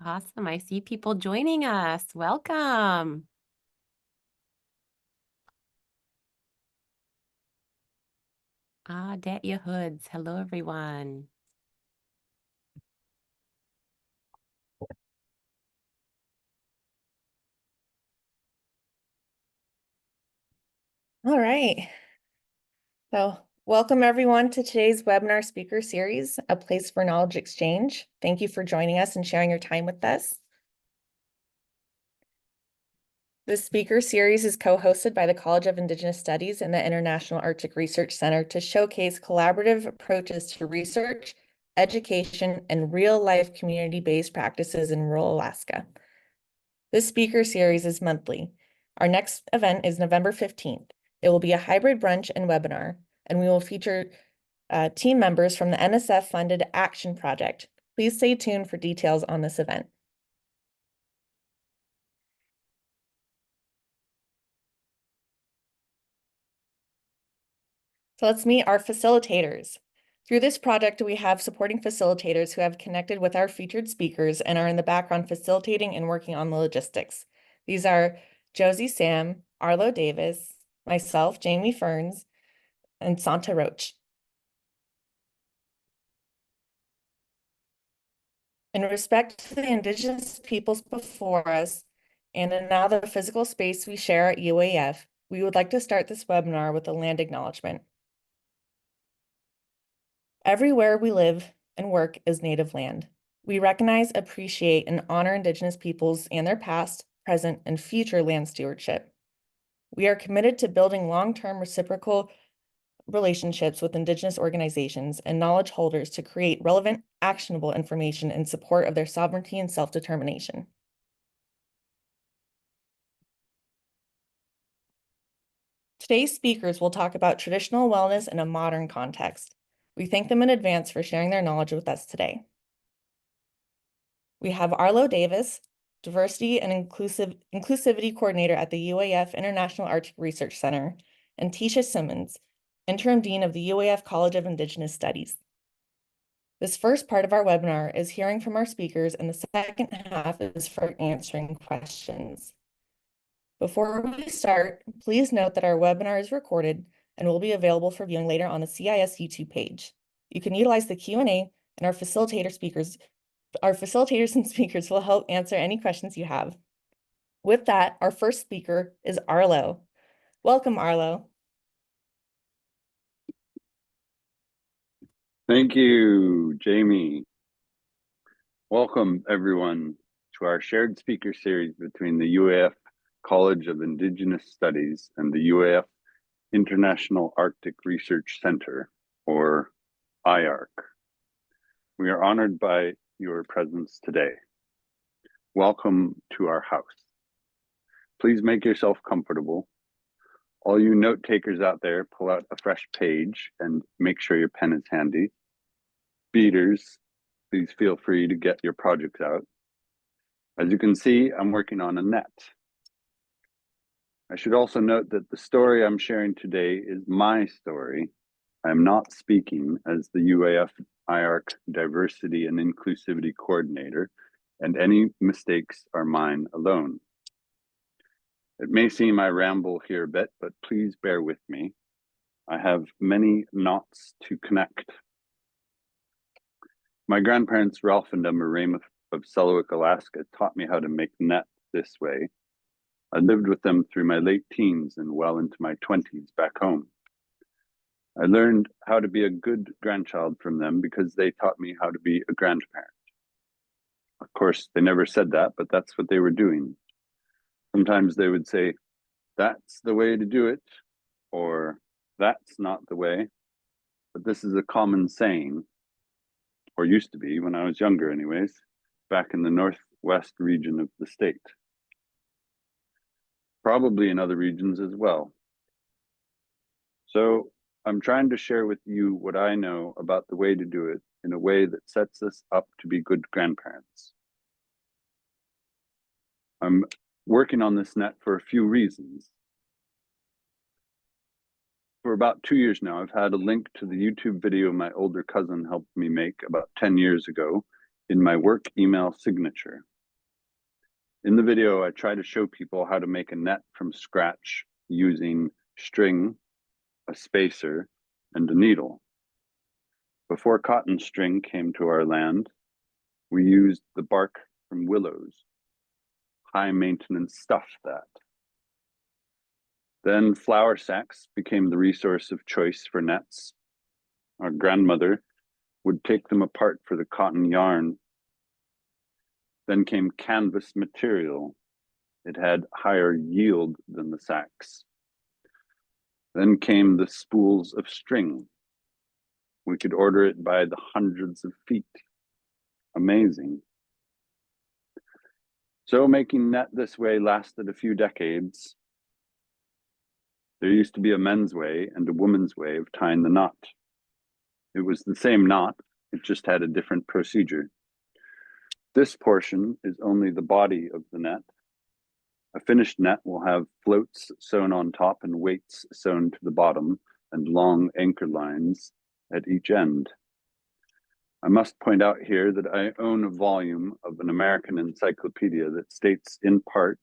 Awesome. I see people joining us. Welcome. Dat your hoods. Hello, everyone. All right. So welcome everyone to today's webinar speaker series, A Place for Knowledge Exchange. Thank you for joining us and sharing your time with us. This speaker series is co-hosted by the College of Indigenous Studies and the International Arctic Research Center to showcase collaborative approaches to research, education, and real-life community-based practices in rural Alaska. This speaker series is monthly. Our next event is November 15th. It will be a hybrid brunch and webinar, and we will feature team members from the NSF-funded Action Project. Please stay tuned for details on this event. So let's meet our facilitators. Through this project, we have supporting facilitators who have connected with our featured speakers and are in the background facilitating and working on the logistics. These are Josie Sam, Arlo Davis, myself, Jamie Ferns, and Santa Roach. In respect to the Indigenous peoples before us, and in now the physical space we share at UAF, we would like to start this webinar with a land acknowledgement. Everywhere we live and work is Native land. We recognize, appreciate, and honor Indigenous peoples and their past, present, and future land stewardship. We are committed to building long-term reciprocal relationships with Indigenous organizations and knowledge holders to create relevant, actionable information in support of their sovereignty and self-determination. Today's speakers will talk about traditional wellness in a modern context. We thank them in advance for sharing their knowledge with us today. We have Arlo Davis, Diversity and Inclusivity Coordinator at the UAF International Arctic Research Center, and Teisha Simmons, Interim Dean of the UAF College of Indigenous Studies. This first part of our webinar is hearing from our speakers, and the second half is for answering questions. Before we start, please note that our webinar is recorded and will be available for viewing later on the CIS YouTube page. You can utilize the Q&A, and our facilitators and speakers will help answer any questions you have. With that, our first speaker is Arlo. Welcome, Arlo. Thank you, Jamie. Welcome, everyone, to our shared speaker series between the UAF College of Indigenous Studies and the UAF International Arctic Research Center, or IARC. We are honored by your presence today. Welcome to our house. Please make yourself comfortable. All you note takers out there, pull out a fresh page and make sure your pen is handy. Speeders, please feel free to get your projects out. As you can see, I'm working on a net. I should also note that the story I'm sharing today is my story. I am not speaking as the UAF IARC Diversity and Inclusivity Coordinator, and any mistakes are mine alone. It may seem I ramble here a bit, but please bear with me. I have many knots to connect. My grandparents, Ralph and Emma Ramuth of Selawik, Alaska, taught me how to make nets this way. I lived with them through my late teens and well into my 20s back home. I learned how to be a good grandchild from them because they taught me how to be a grandparent. Of course, they never said that, but that's what they were doing. Sometimes they would say, "That's the way to do it," or "That's not the way." But this is a common saying, or used to be when I was younger anyways, back in the northwest region of the state. Probably in other regions as well. So I'm trying to share with you what I know about the way to do it in a way that sets us up to be good grandparents. I'm working on this net for a few reasons. For about 2 years now, I've had a link to the YouTube video my older cousin helped me make about 10 years ago in my work email signature. In the video, I try to show people how to make a net from scratch using string, a spacer, and a needle. Before cotton string came to our land, we used the bark from willows, high maintenance stuff that. Then flour sacks became the resource of choice for nets. Our grandmother would take them apart for the cotton yarn. Then came canvas material. It had higher yield than the sacks. Then came the spools of string. We could order it by the hundreds of feet. Amazing. So making net this way lasted a few decades. There used to be a men's way and a woman's way of tying the knot. It was the same knot, it just had a different procedure. This portion is only the body of the net. A finished net will have floats sewn on top and weights sewn to the bottom and long anchor lines at each end. I must point out here that I own a volume of an American encyclopedia that states in part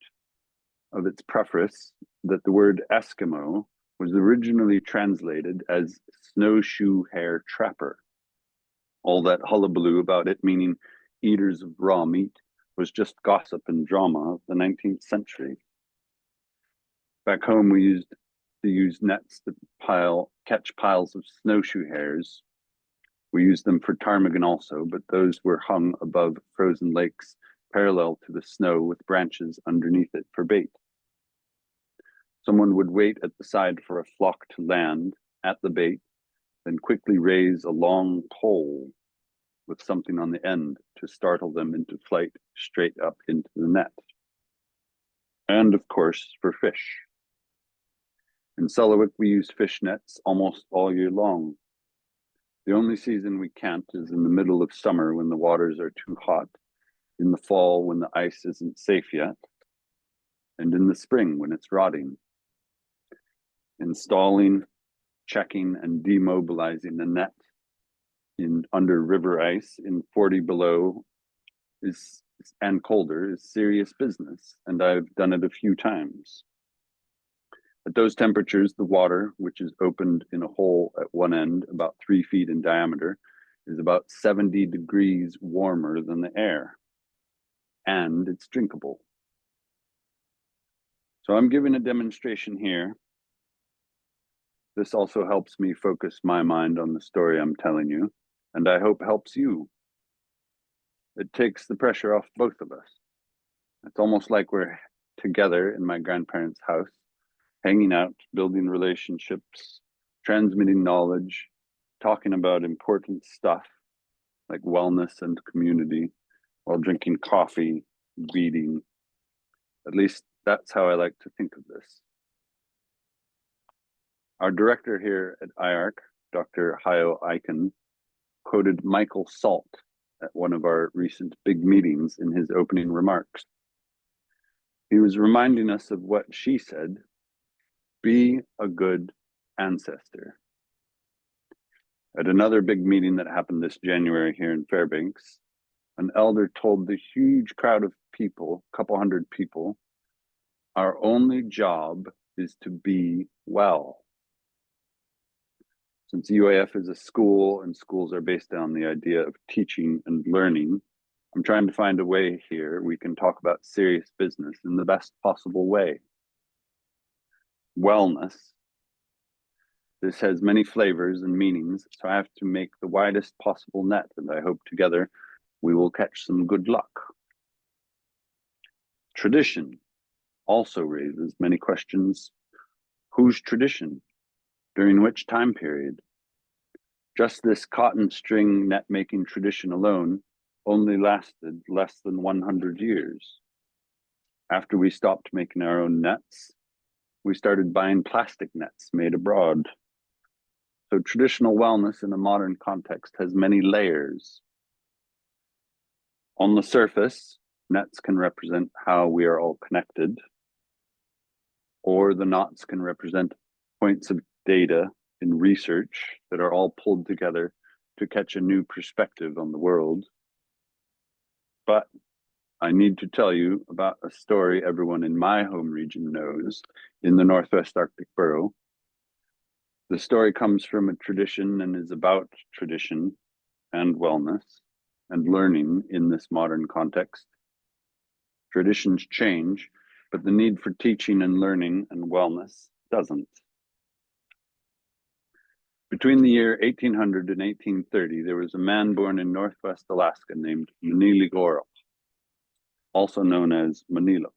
of its preface that the word Eskimo was originally translated as snowshoe hair trapper. All that hullabaloo about it meaning eaters of raw meat was just gossip and drama of the 19th century. Back home, we used to use nets to catch piles of snowshoe hares. We used them for ptarmigan also, but those were hung above frozen lakes parallel to the snow with branches underneath it for bait. Someone would wait at the side for a flock to land at the bait, then quickly raise a long pole with something on the end to startle them into flight straight up into the net. And of course, for fish. In Sullivan, we use fish nets almost all year long. The only season we can't is in the middle of summer when the waters are too hot, in the fall when the ice isn't safe yet, and in the spring when it's rotting. Installing, checking, and demobilizing the net under river ice in 40 below and colder is serious business, and I've done it a few times. At those temperatures, the water, which is opened in a hole at one end, about 3 feet in diameter, is about 70 degrees warmer than the air, and it's drinkable. So I'm giving a demonstration here. This also helps me focus my mind on the story I'm telling you, and I hope helps you. It takes the pressure off both of us. It's almost like we're together in my grandparents' house, hanging out, building relationships, transmitting knowledge, talking about important stuff like wellness and community while drinking coffee, reading. At least that's how I like to think of this. Our director here at IARC, Dr. Hayo Aiken, quoted Michael Salt at one of our recent big meetings in his opening remarks. He was reminding us of what she said, be a good ancestor. At another big meeting that happened this January here in Fairbanks, an elder told the huge crowd of people, a couple hundred people, our only job is to be well. Since UAF is a school and schools are based on the idea of teaching and learning, I'm trying to find a way here we can talk about serious business in the best possible way. Wellness. This has many flavors and meanings, so I have to make the widest possible net, and I hope together we will catch some good luck. Tradition also raises many questions. Whose tradition? During which time period? Just this cotton string net making tradition alone only lasted less than 100 years. After we stopped making our own nets, we started buying plastic nets made abroad. So traditional wellness in a modern context has many layers. On the surface, nets can represent how we are all connected, or the knots can represent points of data in research that are all pulled together to catch a new perspective on the world. But I need to tell you about a story everyone in my home region knows in the Northwest Arctic Borough. The story comes from a tradition and is about tradition and wellness and learning in this modern context. Traditions change, but the need for teaching and learning and wellness doesn't. Between the year 1800 and 1830, there was a man born in Northwest Alaska named Manililgorok, also known as Maniluk.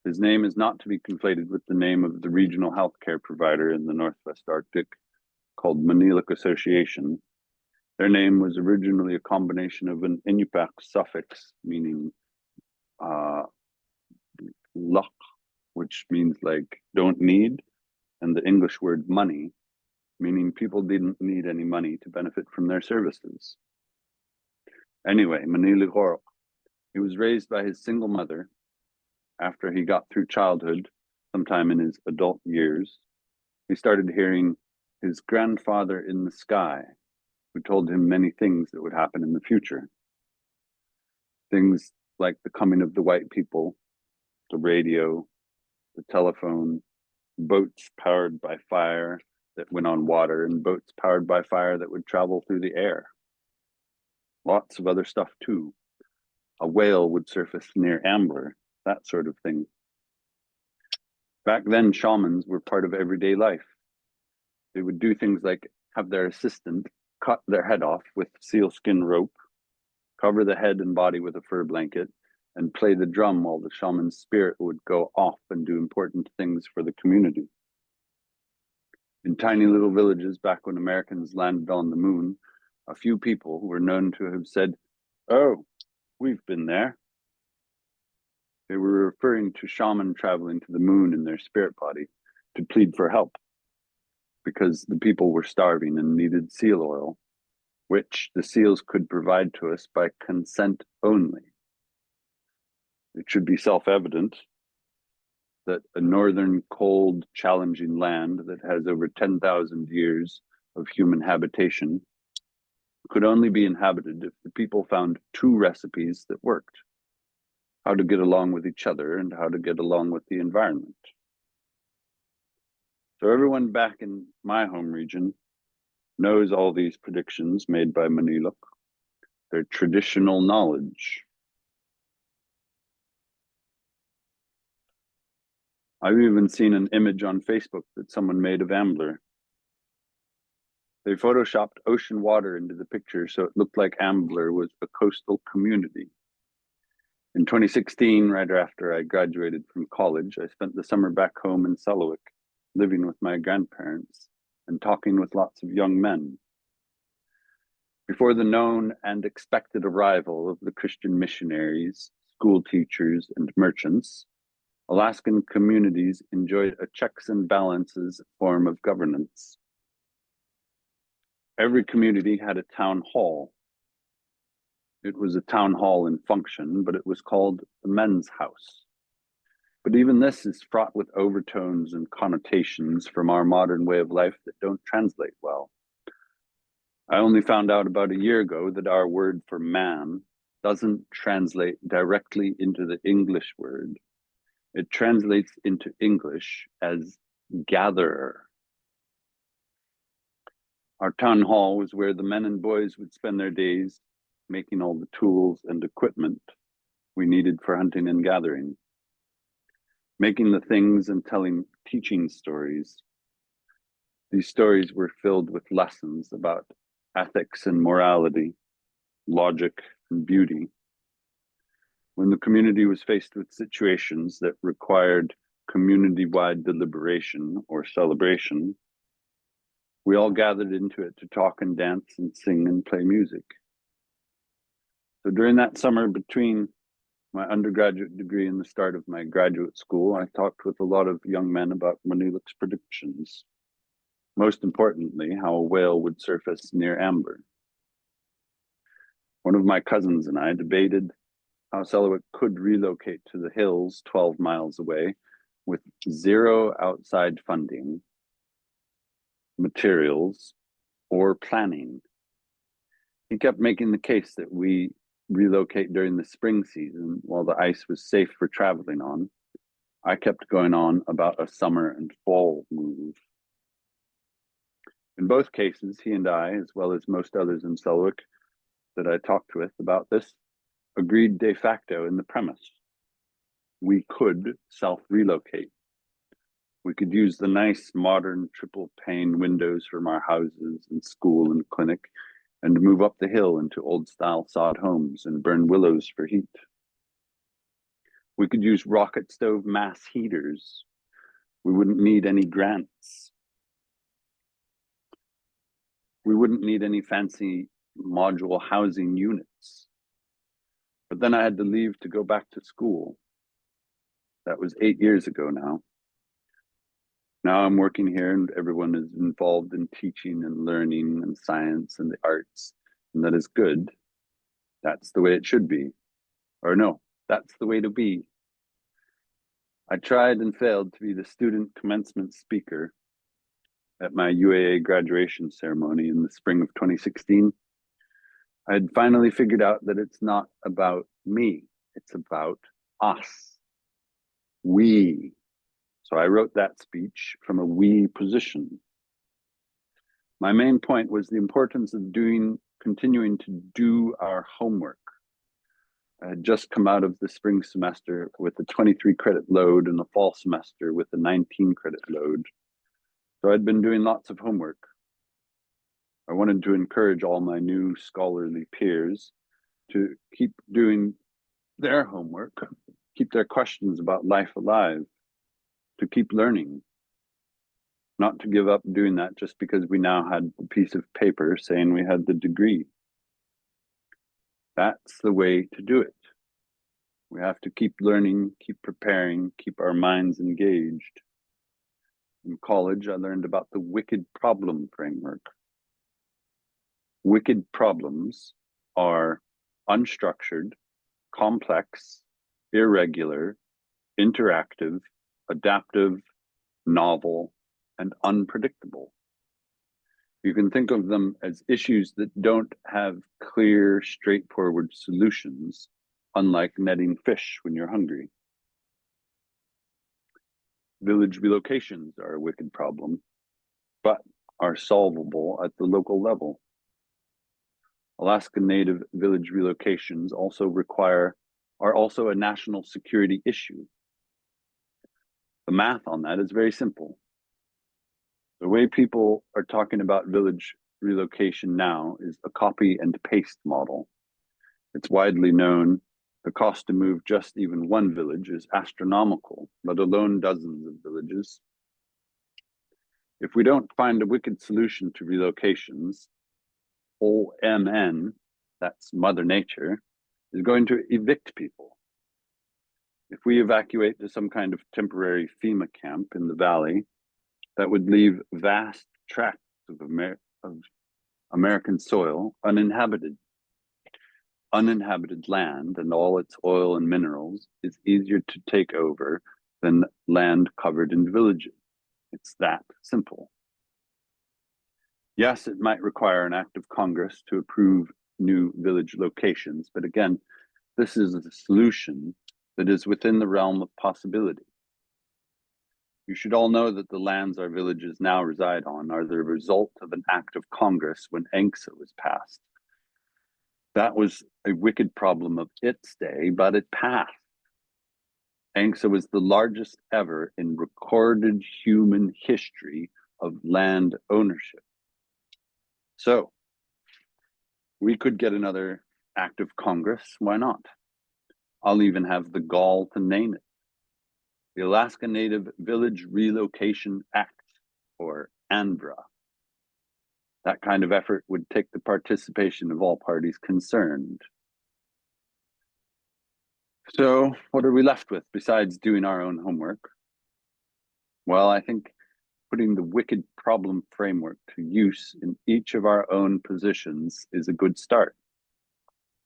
His name is not to be conflated with the name of the regional healthcare provider in the Northwest Arctic called Maniluk Association. Their name was originally a combination of an Inupiaq suffix meaning luck, which means like don't need, and the English word money, meaning people didn't need any money to benefit from their services. Anyway, Manililgorok, he was raised by his single mother. After he got through childhood, sometime in his adult years, he started hearing his grandfather in the sky, who told him many things that would happen in the future. Things like the coming of the white people, the radio, the telephone, boats powered by fire that went on water, and boats powered by fire that would travel through the air. Lots of other stuff too. A whale would surface near Ambler, that sort of thing. Back then, shamans were part of everyday life. They would do things like have their assistant cut their head off with sealskin rope, cover the head and body with a fur blanket, and play the drum while the shaman's spirit would go off and do important things for the community. In tiny little villages back when Americans landed on the moon, a few people were known to have said, "Oh, we've been there." They were referring to shaman traveling to the moon in their spirit body to plead for help because the people were starving and needed seal oil, which the seals could provide to us by consent only. It should be self-evident that a northern, cold, challenging land that has over 10,000 years of human habitation could only be inhabited if the people found two recipes that worked: how to get along with each other and how to get along with the environment. So everyone back in my home region knows all these predictions made by Maniluk. They're traditional knowledge. I've even seen an image on Facebook that someone made of Ambler. They photoshopped ocean water into the picture so it looked like Ambler was a coastal community. In 2016, right after I graduated from college, I spent the summer back home in Selawik, living with my grandparents and talking with lots of young men. Before the known and expected arrival of the Christian missionaries, school teachers, and merchants, Alaskan communities enjoyed a checks and balances form of governance. Every community had a town hall. It was a town hall in function, but it was called the men's house. But even this is fraught with overtones and connotations from our modern way of life that don't translate well. I only found out about a year ago that our word for man doesn't translate directly into the English word. It translates into English as gatherer. Our town hall was where the men and boys would spend their days making all the tools and equipment we needed for hunting and gathering, making the things and teaching stories. These stories were filled with lessons about ethics and morality, logic and beauty. When the community was faced with situations that required community-wide deliberation or celebration, we all gathered into it to talk and dance and sing and play music. So during that summer between my undergraduate degree and the start of my graduate school, I talked with a lot of young men about Maniluk's predictions. Most importantly, how a whale would surface near Ambler. One of my cousins and I debated how Selawik could relocate to the hills 12 miles away with zero outside funding, materials, or planning. He kept making the case that we relocate during the spring season while the ice was safe for traveling on, I kept going on about a summer and fall move. In both cases, he and I, as well as most others in Selwyn that I talked with about this, agreed de facto in the premise. We could self-relocate. We could use the nice modern triple pane windows from our houses and school and clinic and move up the hill into old style sod homes and burn willows for heat. We could use rocket stove mass heaters. We wouldn't need any grants. We wouldn't need any fancy module housing units. But then I had to leave to go back to school. That was 8 years ago now. Now I'm working here and everyone is involved in teaching and learning and science and the arts, and that is good. That's the way it should be. Or no, that's the way to be. I tried and failed to be the student commencement speaker at my UAA graduation ceremony in the spring of 2016. I had finally figured out that it's not about me, it's about us. We. So I wrote that speech from a we position. My main point was the importance of continuing to do our homework. I had just come out of the spring semester with a 23 credit load and the fall semester with a 19 credit load. So I'd been doing lots of homework. I wanted to encourage all my new scholarly peers to keep doing their homework, keep their questions about life alive, to keep learning, not to give up doing that just because we now had a piece of paper saying we had the degree. That's the way to do it. We have to keep learning, keep preparing, keep our minds engaged. In college, I learned about the wicked problem framework. Wicked problems are unstructured, complex, irregular, interactive, adaptive, novel, and unpredictable. You can think of them as issues that don't have clear, straightforward solutions, unlike netting fish when you're hungry. Village relocations are a wicked problem, but are solvable at the local level. Alaska Native village relocations are also a national security issue. The math on that is very simple. The way people are talking about village relocation now is a copy and paste model. It's widely known the cost to move just even one village is astronomical, let alone dozens of villages. If we don't find a wicked solution to relocations, OMN, that's Mother Nature, is going to evict people. If we evacuate to some kind of temporary FEMA camp in the valley, that would leave vast tracts of American soil uninhabited. Uninhabited land and all its oil and minerals is easier to take over than land covered in villages. It's that simple. Yes, it might require an act of Congress to approve new village locations, but again, this is a solution that is within the realm of possibility. You should all know that the lands our villages now reside on are the result of an act of Congress when ANCSA was passed. That was a wicked problem of its day, but it passed. ANCSA was the largest ever in recorded human history of land ownership. So we could get another act of Congress, why not? I'll even have the gall to name it. The Alaska Native Village Relocation Act, or ANVRA. That kind of effort would take the participation of all parties concerned. So what are we left with besides doing our own homework? Well, I think putting the wicked problem framework to use in each of our own positions is a good start.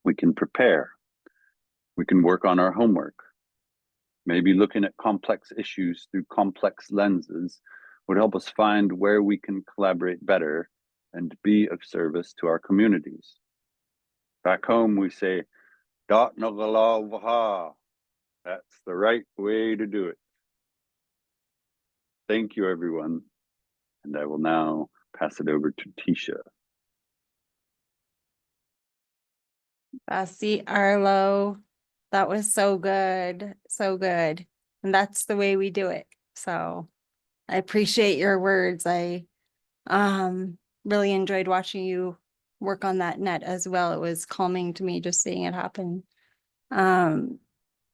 We can prepare. We can work on our homework. Maybe looking at complex issues through complex lenses would help us find where we can collaborate better and be of service to our communities. Back home, we say, Dot Nogalawaha. That's the right way to do it. Thank you, everyone. And I will now pass it over to Teisha. See, Arlo, that was so good. So good. And that's the way we do it. So I appreciate your words. I really enjoyed watching you work on that net as well. It was calming to me just seeing it happen.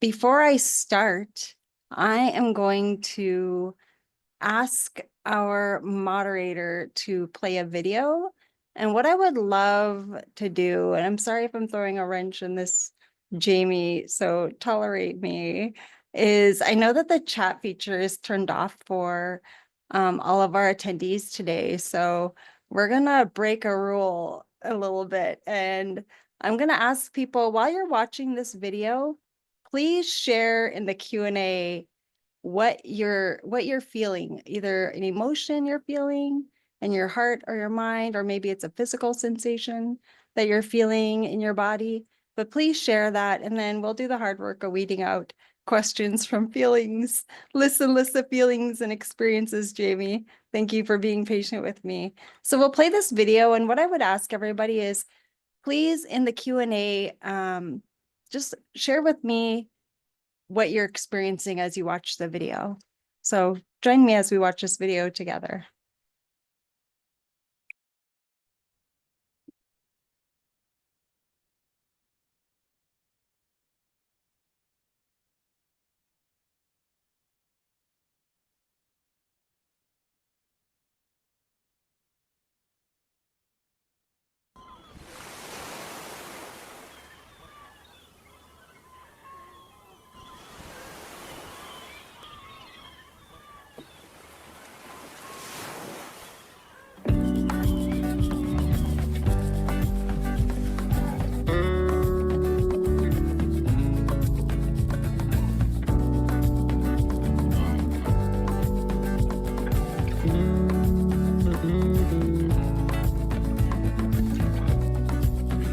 Before I start, I am going to ask our moderator to play a video. And what I would love to do, and I'm sorry if I'm throwing a wrench in this, Jamie, so tolerate me, is I know that the chat feature is turned off for all of our attendees today. So we're gonna break a rule a little bit. And I'm gonna ask people, while you're watching this video, please share in the Q&A what you're feeling, either an emotion you're feeling in your heart or your mind, or maybe it's a physical sensation that you're feeling in your body. But please share that, and then we'll do the hard work of weeding out questions from feelings. Listen of feelings and experiences, Jamie. Thank you for being patient with me. So we'll play this video, and what I would ask everybody is, please in the Q&A, just share with me what you're experiencing as you watch the video. So join me as we watch this video together.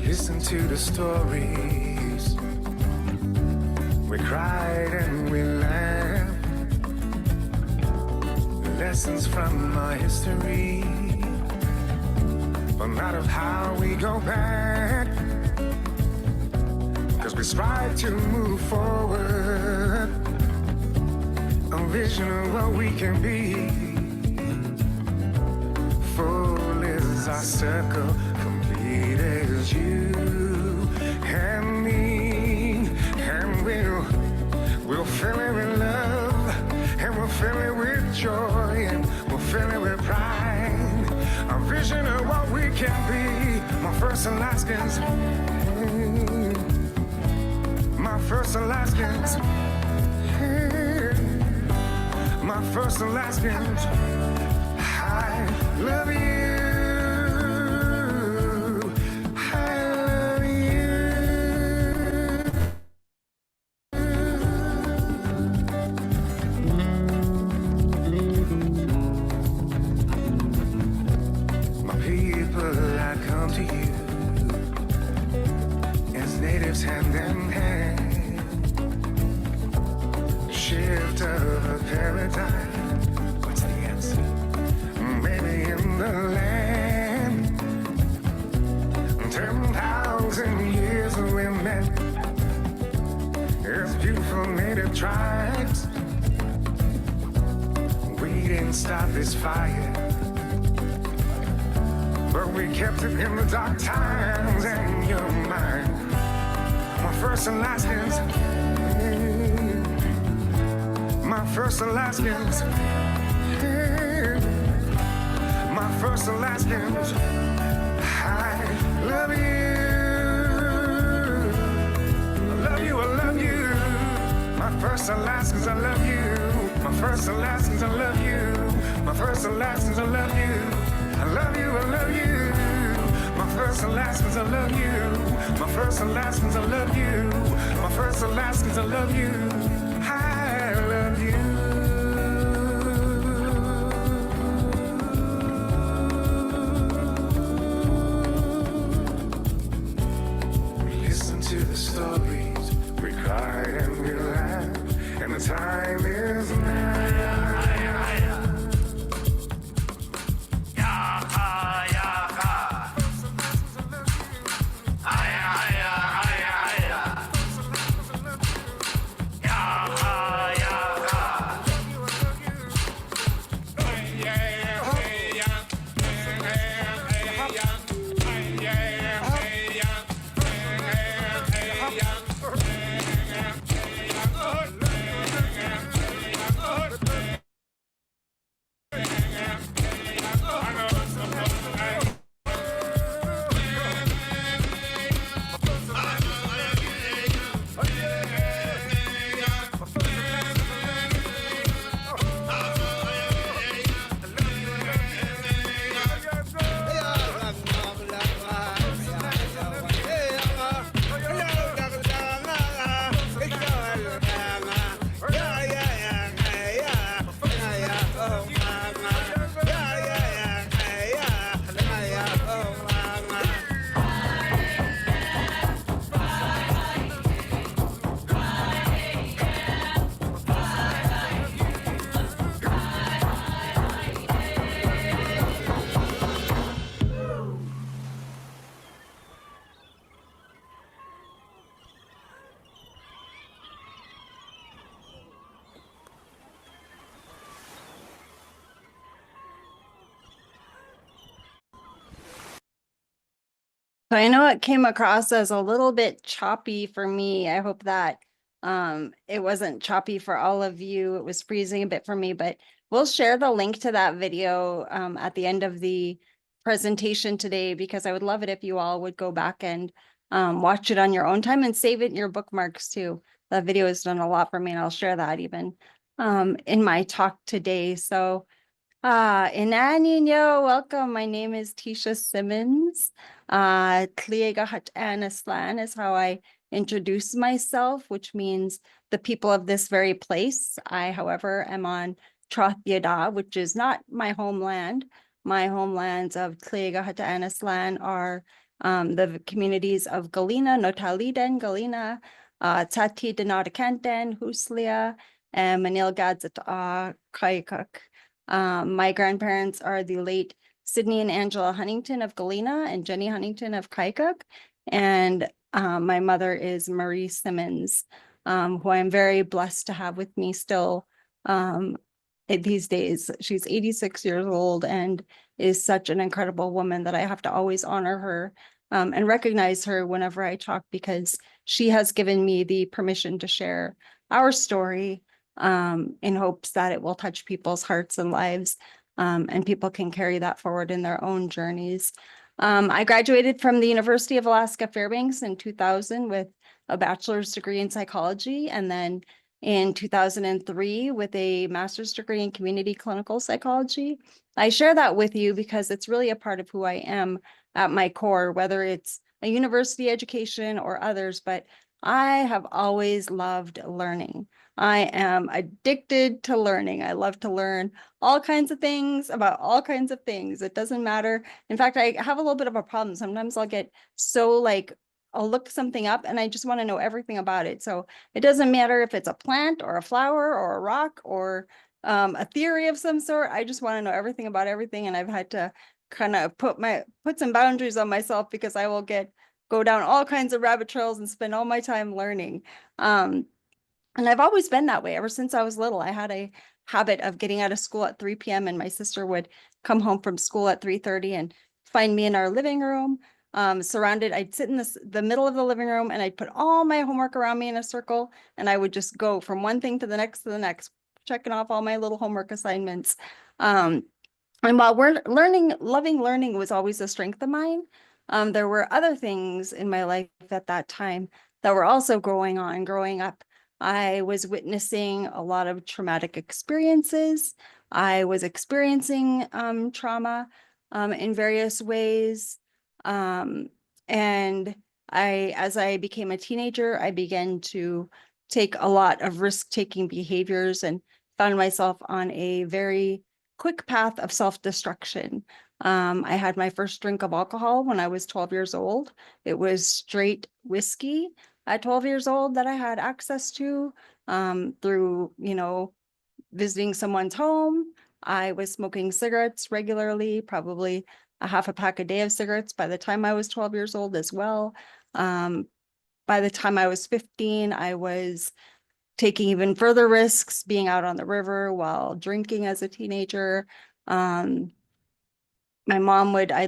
Listen to the stories. We cried and we laughed. Lessons from our history, but not of how we go back. 'Cause we strive to move forward, a vision of what we can be. Full is our circle, complete is you and me, and we'll fill it with love, and we'll fill it with joy, and we'll fill it with pride. A vision of what we can be. My first Alaskans, my first Alaskans, my first Alaskans. I love you. Hand in hand, shift of a paradigm. What's the answer? Maybe in the land. 10,000 years we met as beautiful native tribes. We didn't start this fire, but we kept it in the dark times and your mind. My first Alaskans, my first Alaskans, my first Alaskans. I love you, I love you, I love you. My first Alaskans, I love you. My first Alaskans, I love you. My first Alaskans, I love you. I love you, I love you. My first Alaskans, I love you. My first Alaskans, I love you. My first Alaskans, I love you. I love you. Listen to the story. So I know it came across as a little bit choppy for me. I hope that it wasn't choppy for all of you. It was freezing a bit for me, but we'll share the link to that video at the end of the presentation today, because I would love it if you all would go back and watch it on your own time and save it in your bookmarks too. That video has done a lot for me, and I'll share that even in my talk today. So Ina Nino, welcome. My name is Teisha Simmons. Tliega Hat Anaslan is how I introduce myself, which means the people of this very place. I, however, am on Troth Yada, which is not my homeland. My homelands of Tliega Hat Anaslan are the communities of Galena, Notaliden, Galena, Tati Denadakanten, Huslia, and Manil Gadzat Kaikuk. My grandparents are the late Sydney and Angela Huntington of Galena and Jenny Huntington of Kaikuk. And my mother is Marie Simmons, who I'm very blessed to have with me still these days. She's 86 years old and is such an incredible woman that I have to always honor her and recognize her whenever I talk, because she has given me the permission to share our story in hopes that it will touch people's hearts and lives, and people can carry that forward in their own journeys. I graduated from the University of Alaska Fairbanks in 2000 with a bachelor's degree in psychology, and then in 2003 with a master's degree in community clinical psychology. I share that with you because it's really a part of who I am at my core, whether it's a university education or others, but I have always loved learning. I am addicted to learning. I love to learn all kinds of things about all kinds of things. It doesn't matter. In fact, I have a little bit of a problem. Sometimes I'll get so I'll look something up and I just want to know everything about it. So it doesn't matter if it's a plant or a flower or a rock or a theory of some sort. I just want to know everything about everything. And I've had to kind of put some boundaries on myself, because I will go down all kinds of rabbit trails and spend all my time learning. And I've always been that way ever since I was little. I had a habit of getting out of school at 3 p.m. and my sister would come home from school at 3:30 and find me in our living room, surrounded. I'd sit in the middle of the living room and I'd put all my homework around me in a circle, and I would just go from one thing to the next, checking off all my little homework assignments. And while loving learning was always a strength of mine, there were other things in my life at that time that were also growing up. I was witnessing a lot of traumatic experiences. I was experiencing trauma in various ways. And as I became a teenager, I began to take a lot of risk-taking behaviors and found myself on a very quick path of self-destruction. I had my first drink of alcohol when I was 12 years old. It was straight whiskey at 12 years old that I had access to through, visiting someone's home. I was smoking cigarettes regularly, probably a half a pack a day of cigarettes by the time I was 12 years old as well. By the time I was 15, I was taking even further risks, being out on the river while drinking as a teenager. I'd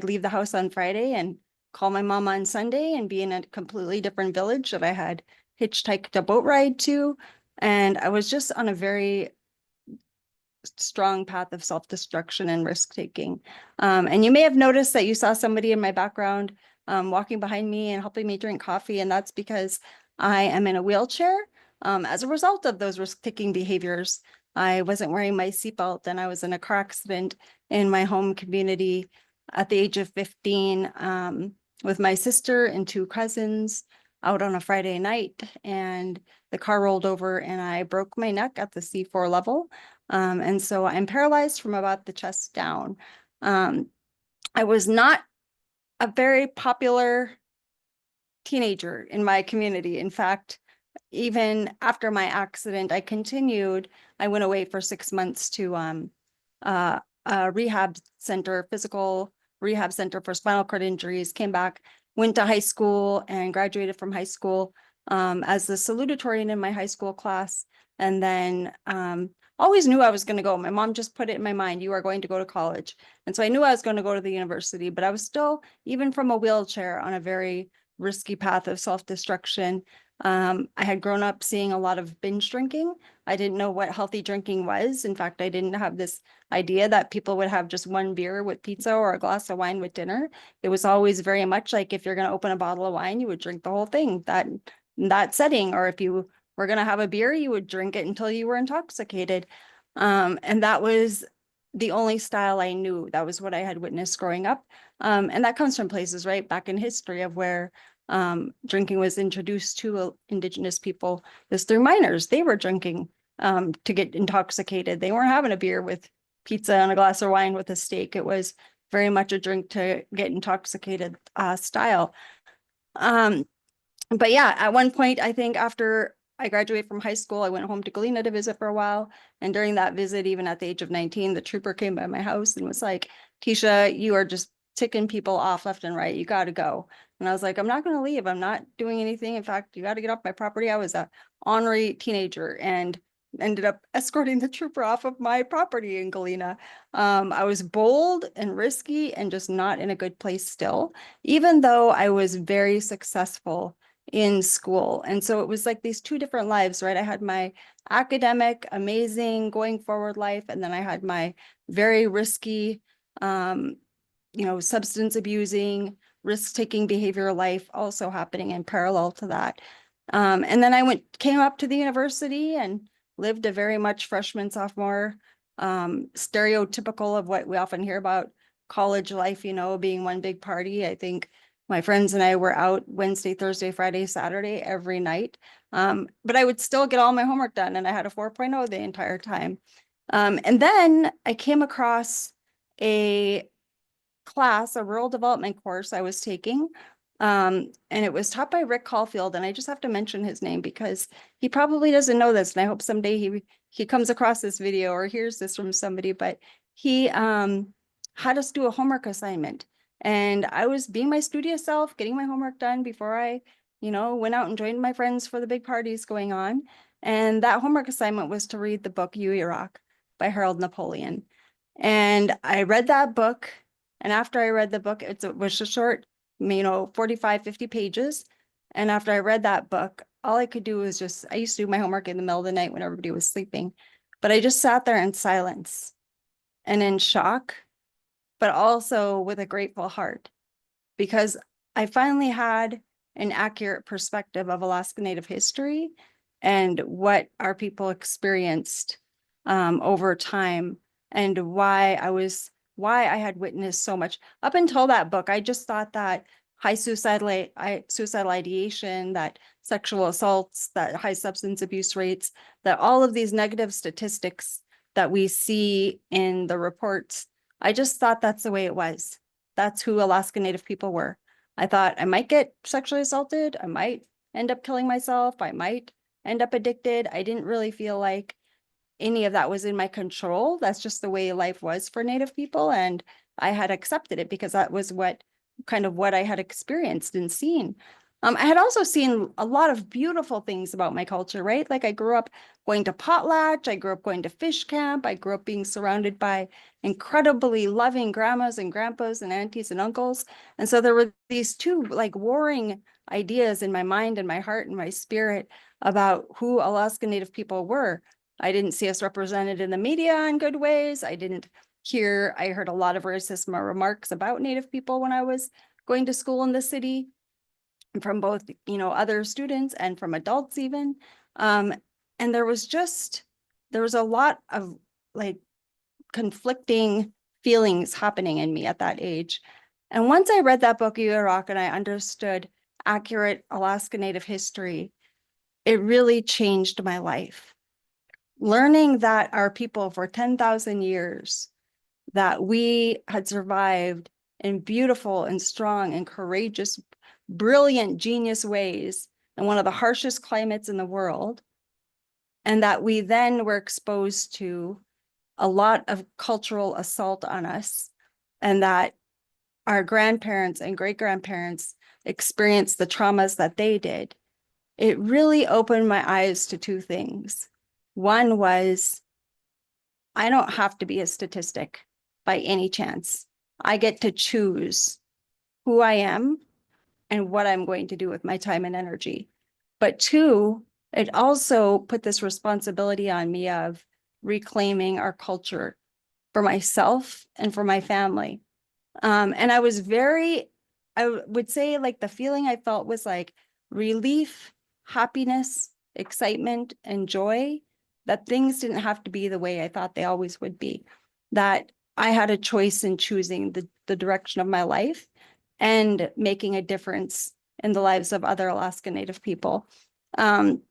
leave the house on Friday and call my mom on Sunday and be in a completely different village that I had hitchhiked a boat ride to. And I was just on a very strong path of self-destruction and risk-taking. And you may have noticed that you saw somebody in my background walking behind me and helping me drink coffee. And that's because I am in a wheelchair. As a result of those risk-taking behaviors, I wasn't wearing my seatbelt and I was in a car accident in my home community at the age of 15 with my sister and 2 cousins out on a Friday night, and the car rolled over and I broke my neck at the C4 level. And so I'm paralyzed from about the chest down. I was not a very popular teenager in my community. In fact, even after my accident, I went away for 6 months to a rehab center, physical rehab center for spinal cord injuries, came back, went to high school and graduated from high school as the salutatorian in my high school class. And then always knew I was going to go. My mom just put it in my mind, you are going to go to college. And so I knew I was going to go to the university, but I was still, even from a wheelchair, on a very risky path of self-destruction. I had grown up seeing a lot of binge drinking. I didn't know what healthy drinking was. In fact, I didn't have this idea that people would have just one beer with pizza or a glass of wine with dinner. It was always very much like, if you're going to open a bottle of wine, you would drink the whole thing that setting. Or if you were going to have a beer, you would drink it until you were intoxicated. And that was the only style I knew. That was what I had witnessed growing up. And that comes from places right back in history of where drinking was introduced to Indigenous people, is through miners. They were drinking to get intoxicated. They weren't having a beer with pizza and a glass of wine with a steak. It was very much a drink to get intoxicated style. But yeah, at one point, I think after I graduated from high school, I went home to Galena to visit for a while. And during that visit, even at the age of 19, the trooper came by my house and was like, Teisha, you are just ticking people off left and right. You got to go. And I was like, I'm not going to leave. I'm not doing anything. In fact, you got to get off my property. I was a ornery teenager and ended up escorting the trooper off of my property in Galena. I was bold and risky and just not in a good place still, even though I was very successful in school. And so it was like these two different lives, right? I had my academic, amazing, going forward life, and then I had my very risky, substance abusing, risk-taking behavioral life also happening in parallel to that. And then I came up to the university and lived a very much freshman, sophomore, stereotypical of what we often hear about college life, being one big party. I think my friends and I were out Wednesday, Thursday, Friday, Saturday, every night. But I would still get all my homework done, and I had a 4.0 the entire time. And then I came across a class, a rural development course I was taking. And it was taught by Rick Caulfield. And I just have to mention his name because he probably doesn't know this. And I hope someday he comes across this video or hears this from somebody, but he had us do a homework assignment. And I was being my studious self, getting my homework done before I, went out and joined my friends for the big parties going on. And that homework assignment was to read the book Rock by Harold Napoleon. And I read that book. And after I read the book, it was a short, 45, 50 pages. And after I read that book, all I could do was I used to do my homework in the middle of the night when everybody was sleeping, but I just sat there in silence and in shock, but also with a grateful heart, because I finally had an accurate perspective of Alaska Native history and what our people experienced over time, and why I had witnessed so much. Up until that book, I just thought that high suicidal ideation, that sexual assaults, that high substance abuse rates, that all of these negative statistics that we see in the reports, I just thought that's the way it was. That's who Alaska Native people were. I thought I might get sexually assaulted. I might end up killing myself. I might end up addicted. I didn't really feel like any of that was in my control. That's just the way life was for Native people. And I had accepted it because that was what I had experienced and seen. I had also seen a lot of beautiful things about my culture, right? Like I grew up going to potlatch, I grew up going to fish camp, I grew up being surrounded by incredibly loving grandmas and grandpas and aunties and uncles. And so there were these two like warring ideas in my mind and my heart and my spirit about who Alaska Native people were. I didn't see us represented in the media in good ways. I heard a lot of racist remarks about Native people when I was going to school in the city, from both, other students and from adults even. And there was a lot of like conflicting feelings happening in me at that age. And once I read that book, Rock, and I understood accurate Alaska Native history, it really changed my life. Learning that our people for 10,000 years, that we had survived in beautiful and strong and courageous, brilliant, genius ways in one of the harshest climates in the world, and that we then were exposed to a lot of cultural assault on us, and that our grandparents and great-grandparents experienced the traumas that they did. It really opened my eyes to two things. One was I don't have to be a statistic by any chance. I get to choose who I am and what I'm going to do with my time and energy. But two, it also put this responsibility on me of reclaiming our culture for myself and for my family. And I was I would say like the feeling I felt was like relief, happiness, excitement, and joy, that things didn't have to be the way I thought they always would be, that I had a choice in choosing the direction of my life and making a difference in the lives of other Alaska Native people. And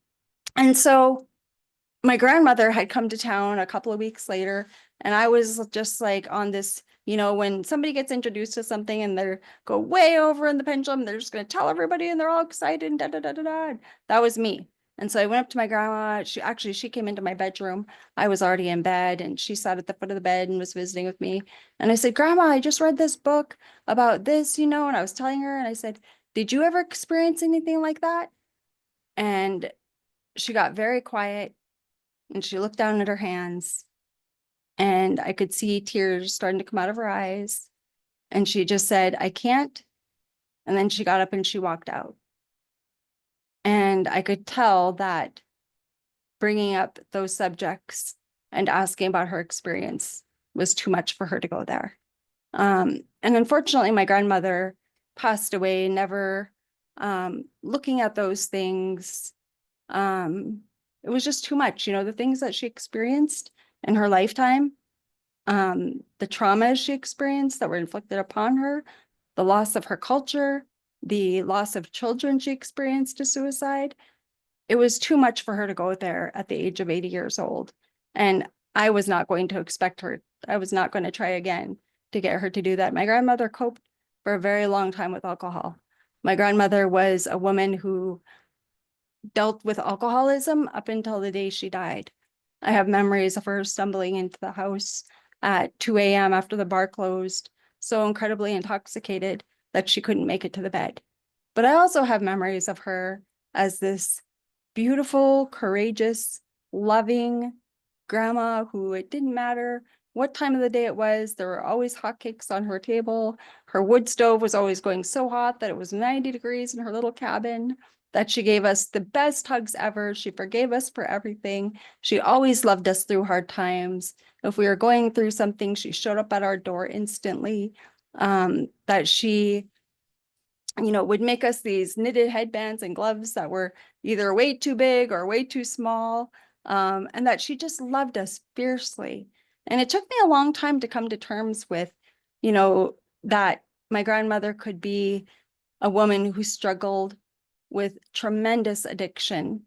so my grandmother had come to town a couple of weeks later, and I was just like on this, when somebody gets introduced to something and they go way over in the pendulum, they're just going to tell everybody and they're all excited and da da da da da. That was me. And so I went up to my grandma. She came into my bedroom. I was already in bed, and she sat at the foot of the bed and was visiting with me. And I said, Grandma, I just read this book about this, and I was telling her, and I said, did you ever experience anything like that? And she got very quiet. And she looked down at her hands, and I could see tears starting to come out of her eyes. And she just said, I can't. And then she got up and she walked out. And I could tell that bringing up those subjects and asking about her experience was too much for her to go there. And unfortunately, my grandmother passed away, never looking at those things. It was just too much, the things that she experienced in her lifetime, the traumas she experienced that were inflicted upon her, the loss of her culture, the loss of children she experienced to suicide. It was too much for her to go there at the age of 80 years old. And I was not going to expect her. I was not going to try again to get her to do that. My grandmother coped for a very long time with alcohol. My grandmother was a woman who dealt with alcoholism up until the day she died. I have memories of her stumbling into the house at 2 a.m. after the bar closed, so incredibly intoxicated that she couldn't make it to the bed. But I also have memories of her as this beautiful, courageous, loving grandma who, it didn't matter what time of the day it was, there were always hotcakes on her table. Her wood stove was always going so hot that it was 90 degrees in her little cabin, that she gave us the best hugs ever. She forgave us for everything. She always loved us through hard times. If we were going through something, she showed up at our door instantly. That she, would make us these knitted headbands and gloves that were either way too big or way too small. And that she just loved us fiercely. And it took me a long time to come to terms with, that my grandmother could be a woman who struggled with tremendous addiction,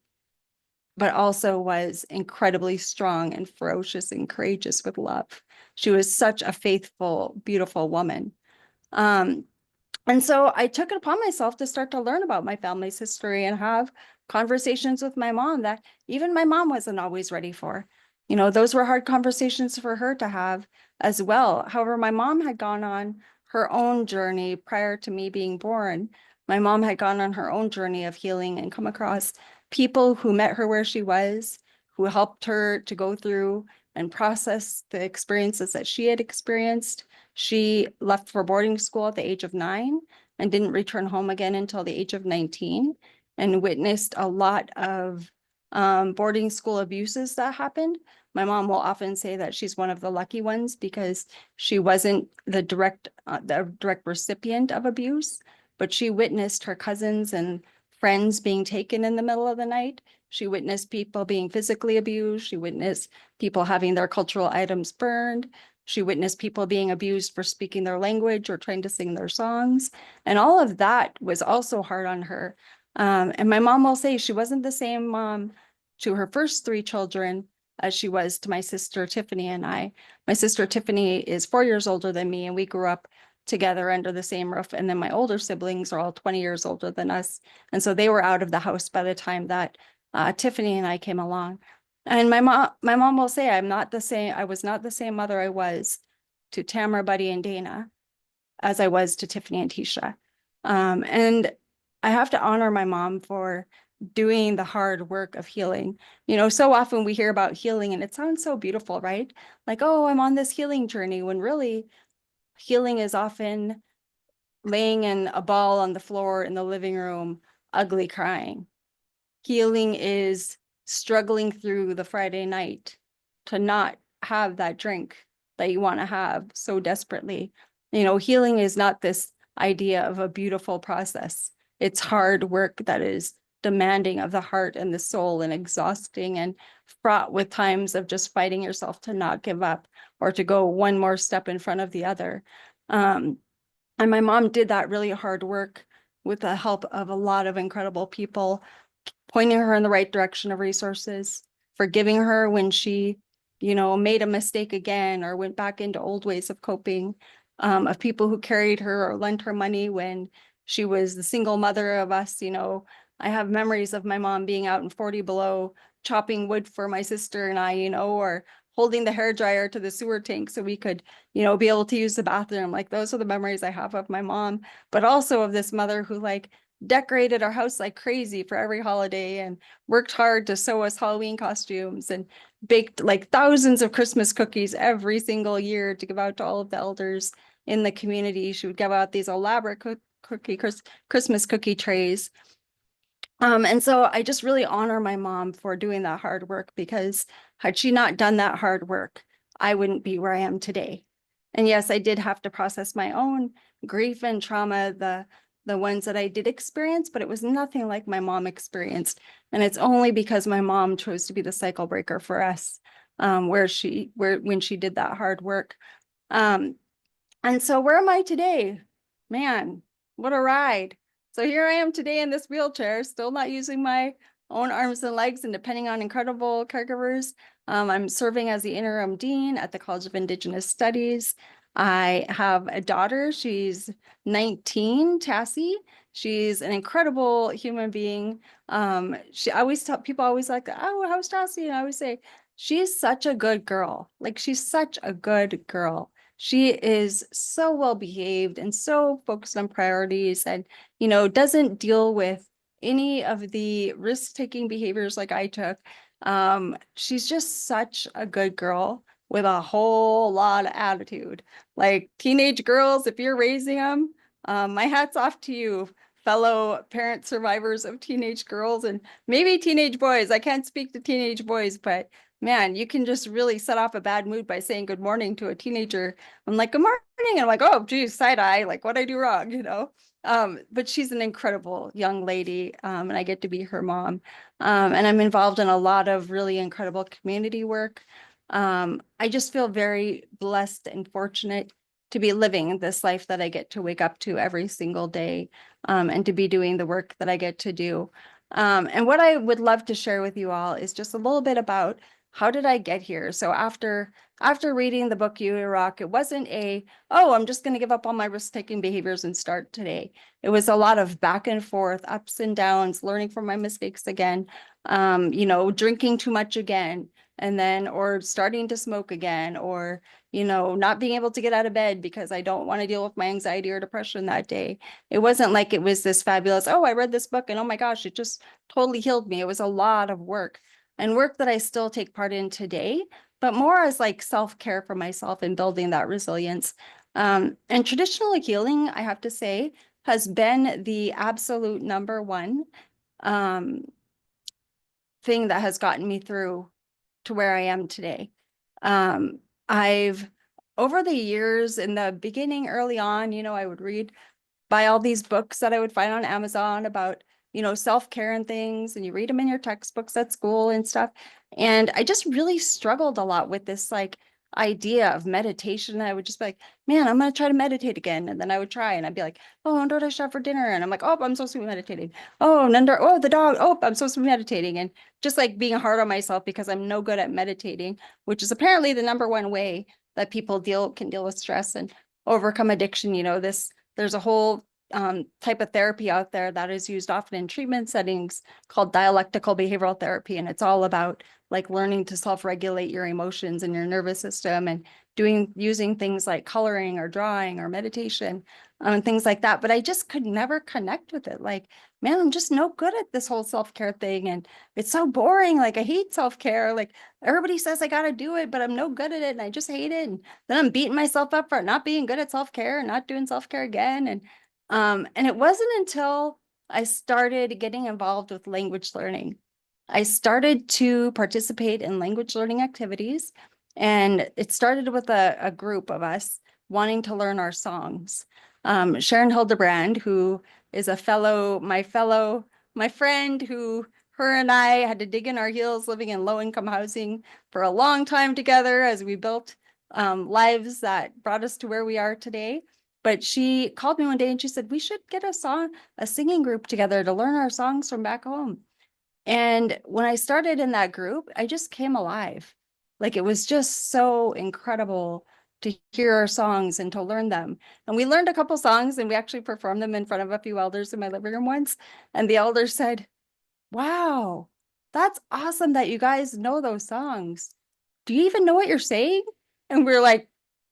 but also was incredibly strong and ferocious and courageous with love. She was such a faithful, beautiful woman. And so I took it upon myself to start to learn about my family's history and have conversations with my mom that even my mom wasn't always ready for. Those were hard conversations for her to have as well. However, my mom had gone on her own journey prior to me being born. My mom had gone on her own journey of healing and come across people who met her where she was, who helped her to go through and process the experiences that she had experienced. She left for boarding school at the age of 9 and didn't return home again until the age of 19, and witnessed a lot of boarding school abuses that happened. My mom will often say that she's one of the lucky ones because she wasn't the direct recipient of abuse, but she witnessed her cousins and friends being taken in the middle of the night. She witnessed people being physically abused. She witnessed people having their cultural items burned. She witnessed people being abused for speaking their language or trying to sing their songs. And all of that was also hard on her. And my mom will say she wasn't the same mom to her first 3 children as she was to my sister Tiffany and I. My sister Tiffany is 4 years older than me, and we grew up together under the same roof. And then my older siblings are all 20 years older than us. And so they were out of the house by the time that Tiffany and I came along. And my mom will say, I was not the same mother I was to Tamara, Buddy, and Dana as I was to Tiffany and Teisha. And I have to honor my mom for doing the hard work of healing. You know, so often we hear about healing and it sounds so beautiful, right? Like, oh, I'm on this healing journey, when really healing is often laying in a ball on the floor in the living room, ugly crying. Healing is struggling through the Friday night to not have that drink that you want to have so desperately. You know, healing is not this idea of a beautiful process. It's hard work that is demanding of the heart and the soul and exhausting and fraught with times of just fighting yourself to not give up or to go one more step in front of the other. And my mom did that really hard work with the help of a lot of incredible people, pointing her in the right direction of resources, forgiving her when she, you know, made a mistake again or went back into old ways of coping, of people who carried her or lent her money when she was the single mother of us. You know, I have memories of my mom being out in 40 below, chopping wood for my sister and I, you know, or holding the hair dryer to the sewer tank so we could, you know, be able to use the bathroom. Like those are the memories I have of my mom, but also of this mother who like decorated our house like crazy for every holiday and worked hard to sew us Halloween costumes and baked like thousands of Christmas cookies every single year to give out to all of the elders in the community. She would give out these elaborate Christmas cookie trays. And so I just really honor my mom for doing that hard work, because had she not done that hard work, I wouldn't be where I am today. And yes, I did have to process my own grief and trauma, the ones that I did experience, but it was nothing like my mom experienced. And it's only because my mom chose to be the cycle breaker for us, when she did that hard work. And so where am I today? Man, what a ride. So here I am today in this wheelchair, still not using my own arms and legs and depending on incredible caregivers. I'm serving as the Interim Dean at the College of Indigenous Studies. I have a daughter, she's 19, Tassie. She's an incredible human being. She always tell people always like, oh, how's Tassie? And I always say, she's such a good girl. Like she's such a good girl. She is so well behaved and so focused on priorities and, you know, doesn't deal with any of the risk-taking behaviors like I took. She's just such a good girl with a whole lot of attitude. Like teenage girls, if you're raising them, my hat's off to you, fellow parent survivors of teenage girls and maybe teenage boys. I can't speak to teenage boys, but man, you can just really set off a bad mood by saying good morning to a teenager. I'm like, good morning. And I'm like, oh, geez, side eye, like what I do wrong, you know? But she's an incredible young lady, and I get to be her mom. And I'm involved in a lot of really incredible community work. I just feel very blessed and fortunate to be living this life that I get to wake up to every single day, and to be doing the work that I get to do. And what I would love to share with you all is just a little bit about how did I get here? So after reading the book You Rock, it wasn't oh, I'm just going to give up all my risk-taking behaviors and start today. It was a lot of back and forth, ups and downs, learning from my mistakes again, you know, drinking too much again, and then, or starting to smoke again, or, you know, not being able to get out of bed because I don't want to deal with my anxiety or depression that day. It wasn't like it was this fabulous, oh, I read this book and oh my gosh, it just totally healed me. It was a lot of work. And work that I still take part in today, but more as like self-care for myself and building that resilience. And traditional healing, I have to say, has been the absolute number one thing that has gotten me through to where I am today. I've, over the years, in the beginning, early on, you know, I would buy all these books that I would find on Amazon about, you know, self-care and things, and you read them in your textbooks at school and stuff. And I just really struggled a lot with this like idea of meditation. I would just be like, man, I'm going to try to meditate again. And then I would try and I'd be like, oh, I wonder what I should have for dinner. And I'm like, oh, I'm supposed to be meditating. Oh, Nanda, oh, the dog. Oh, I'm supposed to be meditating. And just like being hard on myself because I'm no good at meditating, which is apparently the number one way that people can deal with stress and overcome addiction. You know, there's a whole type of therapy out there that is used often in treatment settings called dialectical behavioral therapy. And it's all about like learning to self-regulate your emotions and your nervous system and using things like coloring or drawing or meditation and things like that. But I just could never connect with it. Like man, I'm just no good at this whole self-care thing. And it's so boring. Like I hate self-care. Like everybody says I got to do it, but I'm no good at it. And I just hate it. And then I'm beating myself up for not being good at self-care and not doing self-care again. And it wasn't until I started getting involved with language learning. I started to participate in language learning activities. And it started with a group of us wanting to learn our songs. Sharon Hildebrand, who is my friend who her and I had to dig in our heels living in low income housing for a long time together as we built lives that brought us to where we are today. But she called me one day and she said, we should get a singing group together to learn our songs from back home. And when I started in that group, I just came alive. Like it was just so incredible to hear our songs and to learn them. And we learned a couple songs and we actually performed them in front of a few elders in my living room once. And the elders said, wow, that's awesome that you guys know those songs. Do you even know what you're saying? And we're like,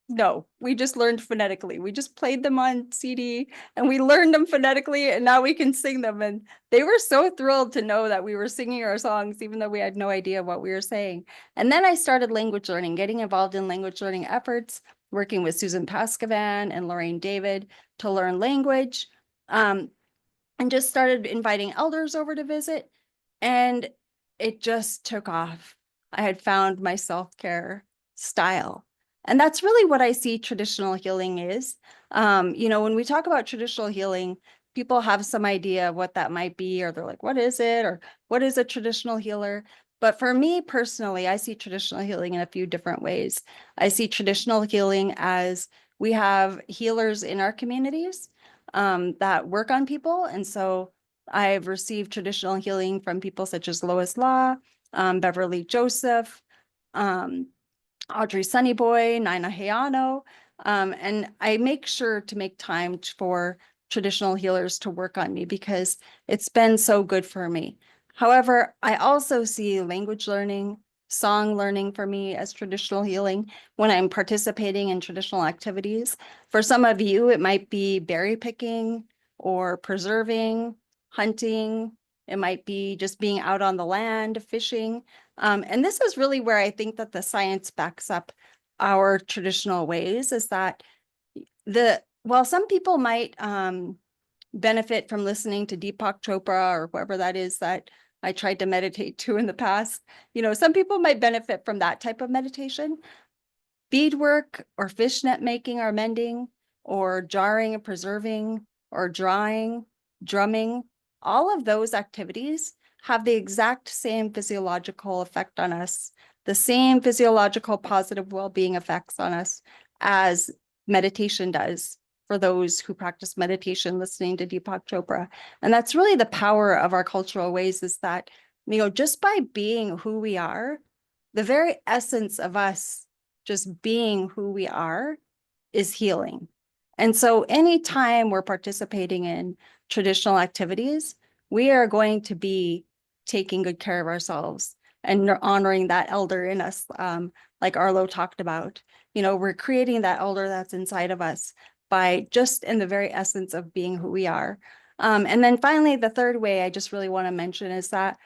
no, we just learned phonetically. We just played them on CD and we learned them phonetically and now we can sing them. And they were so thrilled to know that we were singing our songs, even though we had no idea what we were saying. And then I started language learning, getting involved in language learning efforts, working with Susan Pascavan and Lorraine David to learn language, and just started inviting elders over to visit. And it just took off. I had found my self-care style. And that's really what I see traditional healing is. When we talk about traditional healing, people have some idea of what that might be, or they're like, what is it? Or what is a traditional healer? But for me personally, I see traditional healing in a few different ways. I see traditional healing as we have healers in our communities that work on people. And so I've received traditional healing from people such as Lois Law, Beverly Joseph, Audrey Sunnyboy, Nina Hayano. And I make sure to make time for traditional healers to work on me because it's been so good for me. However, I also see language learning, song learning for me as traditional healing when I'm participating in traditional activities. For some of you, it might be berry picking or preserving, hunting. It might be just being out on the land, fishing. And this is really where I think that the science backs up our traditional ways is that while some people might benefit from listening to Deepak Chopra or whoever that is that I tried to meditate to in the past, some people might benefit from that type of meditation. Beadwork or fishnet making or mending or jarring and preserving or drawing, drumming, all of those activities have the exact same physiological effect on us, the same physiological positive well-being effects on us as meditation does for those who practice meditation, listening to Deepak Chopra. And that's really the power of our cultural ways is that, just by being who we are, the very essence of us just being who we are is healing. And so anytime we're participating in traditional activities, we are going to be taking good care of ourselves and honoring that elder in us, like Arlo talked about. We're creating that elder that's inside of us by just in the very essence of being who we are. And then finally, the third way I just really want to mention is that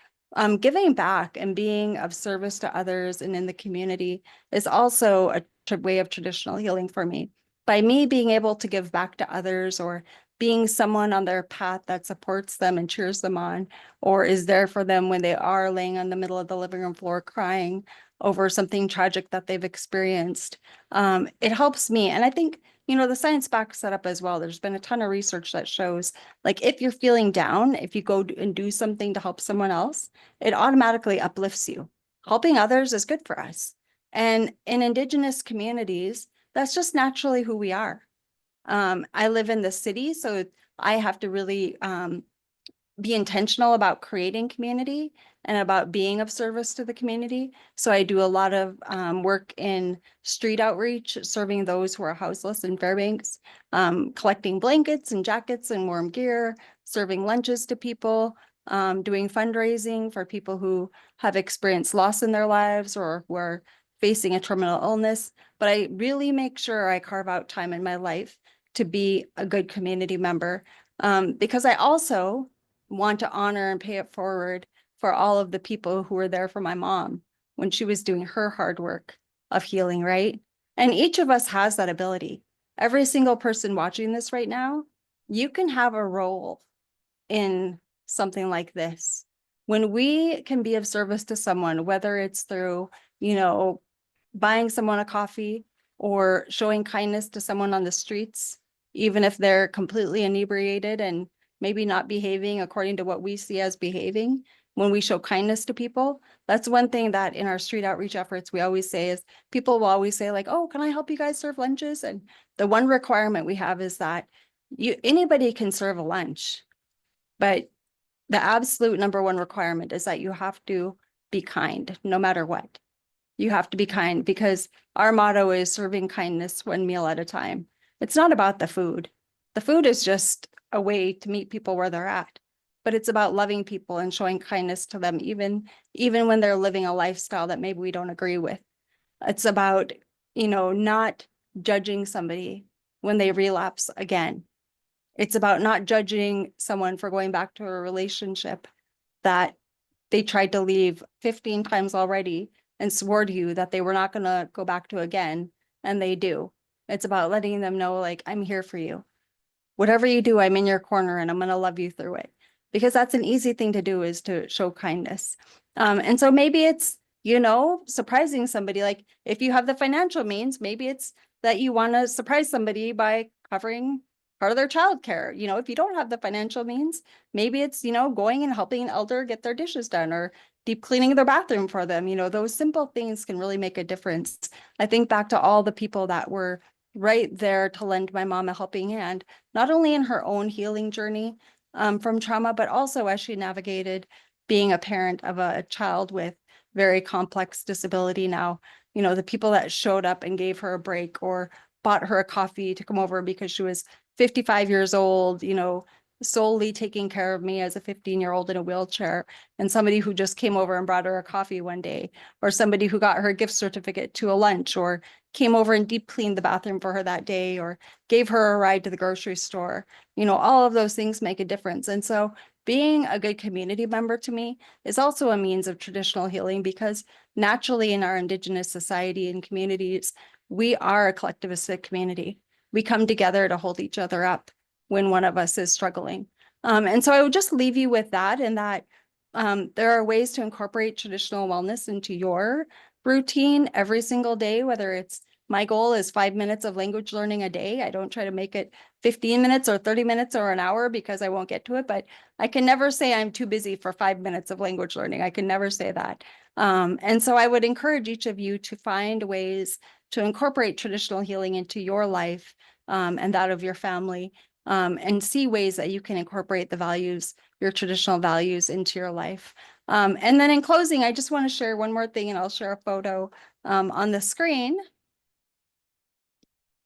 giving back and being of service to others and in the community is also a way of traditional healing for me. By me being able to give back to others or being someone on their path that supports them and cheers them on, or is there for them when they are laying on the middle of the living room floor crying over something tragic that they've experienced, it helps me. And I think, the science backs that up as well. There's been a ton of research that shows, like, if you're feeling down, if you go and do something to help someone else, it automatically uplifts you. Helping others is good for us. And in Indigenous communities, that's just naturally who we are. I live in the city, so I have to really be intentional about creating community and about being of service to the community. So I do a lot of work in street outreach, serving those who are houseless in Fairbanks, collecting blankets and jackets and warm gear, serving lunches to people, doing fundraising for people who have experienced loss in their lives or who are facing a terminal illness. But I really make sure I carve out time in my life to be a good community member, because I also want to honor and pay it forward for all of the people who were there for my mom when she was doing her hard work of healing, right? And each of us has that ability. Every single person watching this right now, you can have a role in something like this. When we can be of service to someone, whether it's through, buying someone a coffee or showing kindness to someone on the streets, even if they're completely inebriated and maybe not behaving according to what we see as behaving, when we show kindness to people, that's one thing that in our street outreach efforts, we always say is people will always say like, oh, can I help you guys serve lunches? And the one requirement we have is that anybody can serve a lunch, but the absolute number one requirement is that you have to be kind, no matter what. You have to be kind because our motto is serving kindness one meal at a time. It's not about the food. The food is just a way to meet people where they're at, but it's about loving people and showing kindness to them, even when they're living a lifestyle that maybe we don't agree with. It's about, not judging somebody when they relapse again. It's about not judging someone for going back to a relationship that they tried to leave 15 times already and swore to you that they were not going to go back to again, and they do. It's about letting them know, like, I'm here for you. Whatever you do, I'm in your corner and I'm going to love you through it. Because that's an easy thing to do, is to show kindness. And so maybe it's, surprising somebody. Like if you have the financial means, maybe it's that you want to surprise somebody by covering part of their childcare. If you don't have the financial means, maybe it's, going and helping an elder get their dishes done or deep cleaning their bathroom for them. Those simple things can really make a difference. I think back to all the people that were right there to lend my mom a helping hand, not only in her own healing journey from trauma, but also as she navigated being a parent of a child with very complex disability now. The people that showed up and gave her a break or bought her a coffee to come over because she was 55 years old, solely taking care of me as a 15-year-old in a wheelchair, and somebody who just came over and brought her a coffee one day, or somebody who got her a gift certificate to a lunch, or came over and deep cleaned the bathroom for her that day, or gave her a ride to the grocery store. All of those things make a difference. And so being a good community member to me is also a means of traditional healing, because naturally in our Indigenous society and communities, we are a collectivistic community. We come together to hold each other up when one of us is struggling. And so I would just leave you with that, and that there are ways to incorporate traditional wellness into your routine every single day, whether it's, my goal is 5 minutes of language learning a day. I don't try to make it 15 minutes or 30 minutes or an hour, because I won't get to it, but I can never say I'm too busy for 5 minutes of language learning. I can never say that. And so I would encourage each of you to find ways to incorporate traditional healing into your life and that of your family, and see ways that you can incorporate the values, your traditional values, into your life. And then in closing, I just want to share one more thing, and I'll share a photo on the screen.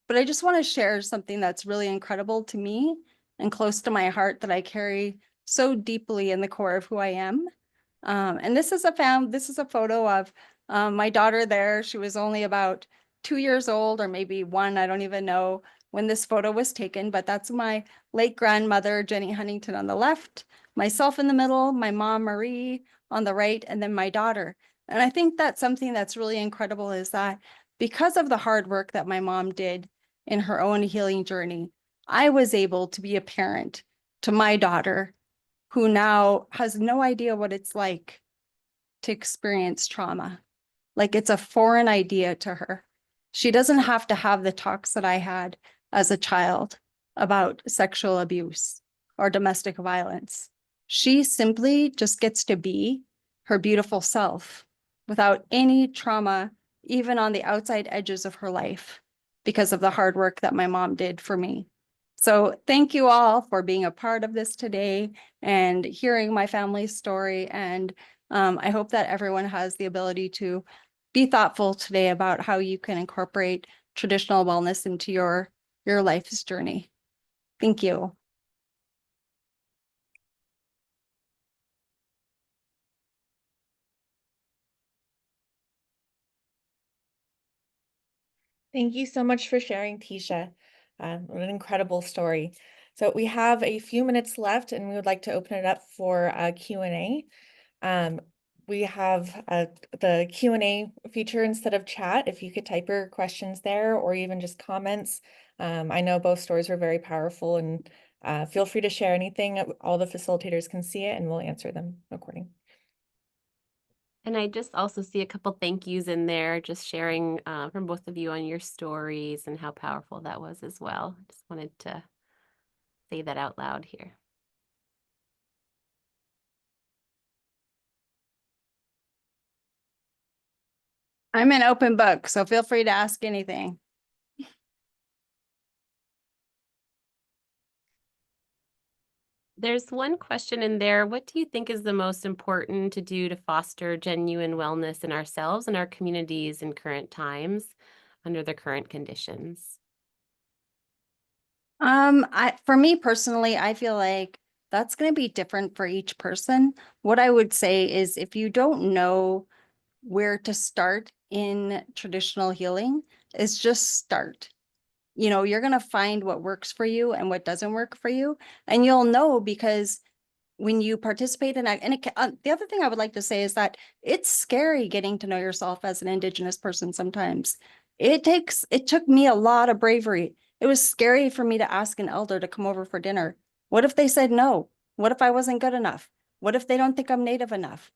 But I just want to share something that's really incredible to me and close to my heart, that I carry so deeply in the core of who I am. And this is a photo of my daughter there. She was only about 2 years old, or maybe 1, I don't even know when this photo was taken, but that's my late grandmother, Jenny Huntington, on the left, myself in the middle, my mom, Marie, on the right, and then my daughter. And I think that's something that's really incredible, is that because of the hard work that my mom did in her own healing journey, I was able to be a parent to my daughter, who now has no idea what it's like to experience trauma. Like, it's a foreign idea to her. She doesn't have to have the talks that I had as a child about sexual abuse or domestic violence. She simply just gets to be her beautiful self without any trauma, even on the outside edges of her life, because of the hard work that my mom did for me. So thank you all for being a part of this today and hearing my family's story. And I hope that everyone has the ability to be thoughtful today about how you can incorporate traditional wellness into your life's journey. Thank you. Thank you so much for sharing, Teisha. What an incredible story. So we have a few minutes left and we would like to open it up for a Q&A. We have the Q&A feature instead of chat. If you could type your questions there or even just comments. I know both stories were very powerful, and feel free to share anything. All the facilitators can see it and we'll answer them according. And I just also see a couple thank yous in there, just sharing from both of you on your stories and how powerful that was as well. Just wanted to say that out loud here. I'm an open book, so feel free to ask anything. There's one question in there. What do you think is the most important to do to foster genuine wellness in ourselves and our communities in current times under the current conditions? For me personally, I feel like that's going to be different for each person. What I would say is if you don't know where to start in traditional healing, is just start. You know, you're going to find what works for you and what doesn't work for you. And you'll know because when you participate in that, and the other thing I would like to say is that it's scary getting to know yourself as an Indigenous person sometimes. It took me a lot of bravery. It was scary for me to ask an elder to come over for dinner. What if they said no? What if I wasn't good enough? What if they don't think I'm Native enough?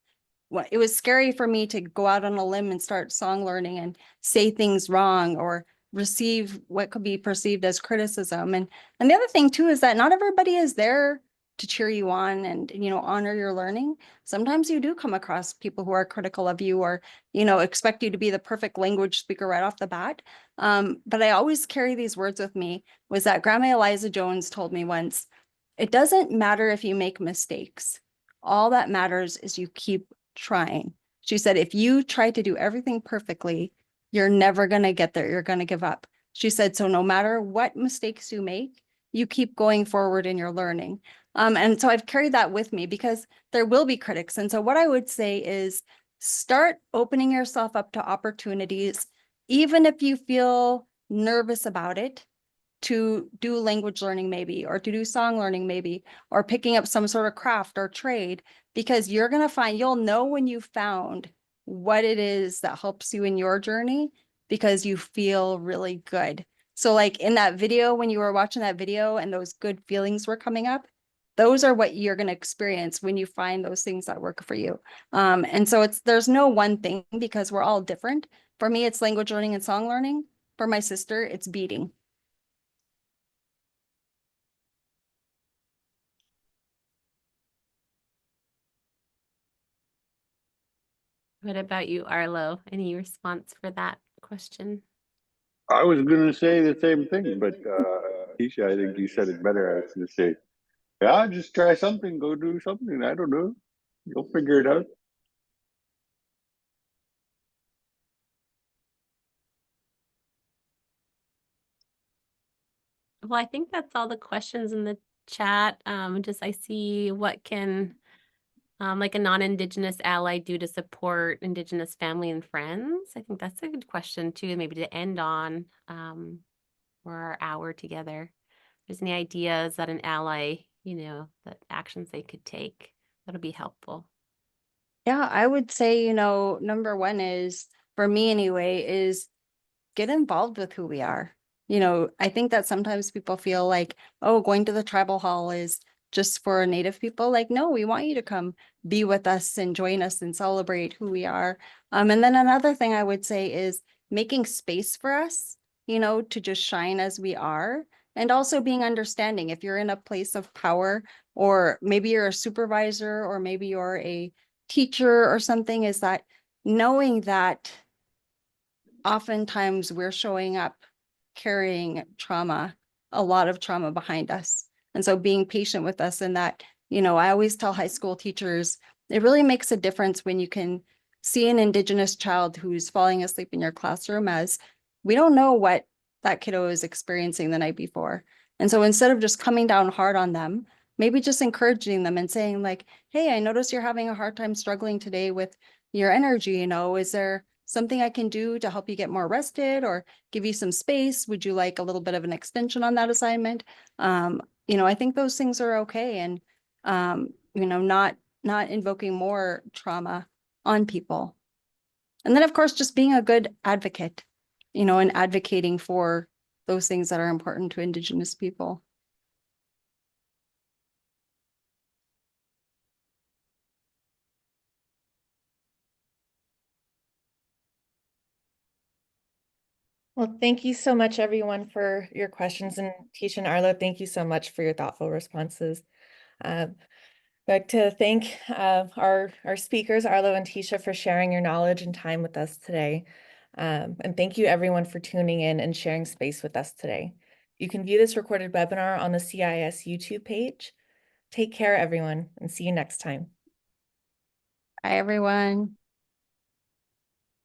It was scary for me to go out on a limb and start song learning and say things wrong or receive what could be perceived as criticism. And the other thing too is that not everybody is there to cheer you on and, you know, honor your learning. Sometimes you do come across people who are critical of you or, you know, expect you to be the perfect language speaker right off the bat. But I always carry these words with me, was that Grandma Eliza Jones told me once, it doesn't matter if you make mistakes. All that matters is you keep trying. She said, if you try to do everything perfectly, you're never going to get there. You're going to give up. She said, so no matter what mistakes you make, you keep going forward in your learning. And so I've carried that with me because there will be critics. And so what I would say is start opening yourself up to opportunities, even if you feel nervous about it, to do language learning maybe, or to do song learning maybe, or picking up some sort of craft or trade, because you're going to find, you'll know when you found what it is that helps you in your journey because you feel really good. So like in that video, when you were watching that video and those good feelings were coming up, those are what you're going to experience when you find those things that work for you. And so there's no one thing because we're all different. For me, it's language learning and song learning. For my sister, it's beading. What about you, Arlo? Any response for that question? I was going to say the same thing, but Teisha, I think you said it better. I was going to say, yeah, just try something, go do something. I don't know. You'll figure it out. Well, I think that's all the questions in the chat. Just I see what can like a non-Indigenous ally do to support Indigenous family and friends? I think that's a good question too, maybe to end on for our hour together. If there's any ideas that an ally, you know, that actions they could take, that'll be helpful. Yeah, I would say, you know, number one is, for me anyway, is get involved with who we are. You know, I think that sometimes people feel like, oh, going to the tribal hall is just for Native people. Like, no, we want you to come be with us and join us and celebrate who we are. And then another thing I would say is making space for us, you know, to just shine as we are. And also being understanding if you're in a place of power, or maybe you're a supervisor, or maybe you're a teacher or something, is that knowing that oftentimes we're showing up carrying trauma, a lot of trauma behind us. And so being patient with us in that, you know, I always tell high school teachers, it really makes a difference when you can see an Indigenous child who's falling asleep in your classroom, as we don't know what that kiddo is experiencing the night before. And so instead of just coming down hard on them, maybe just encouraging them and saying like, hey, I noticed you're having a hard time struggling today with your energy, you know, is there something I can do to help you get more rested or give you some space? Would you like a little bit of an extension on that assignment? I think those things are okay. And, not invoking more trauma on people. And then, of course, just being a good advocate, and advocating for those things that are important to Indigenous people. Well, thank you so much, everyone, for your questions. And Teisha and Arlo, thank you so much for your thoughtful responses. I'd like to thank our speakers, Arlo and Teisha, for sharing your knowledge and time with us today. And thank you, everyone, for tuning in and sharing space with us today. You can view this recorded webinar on the CIS YouTube page. Take care, everyone, and see you next time. Bye, everyone.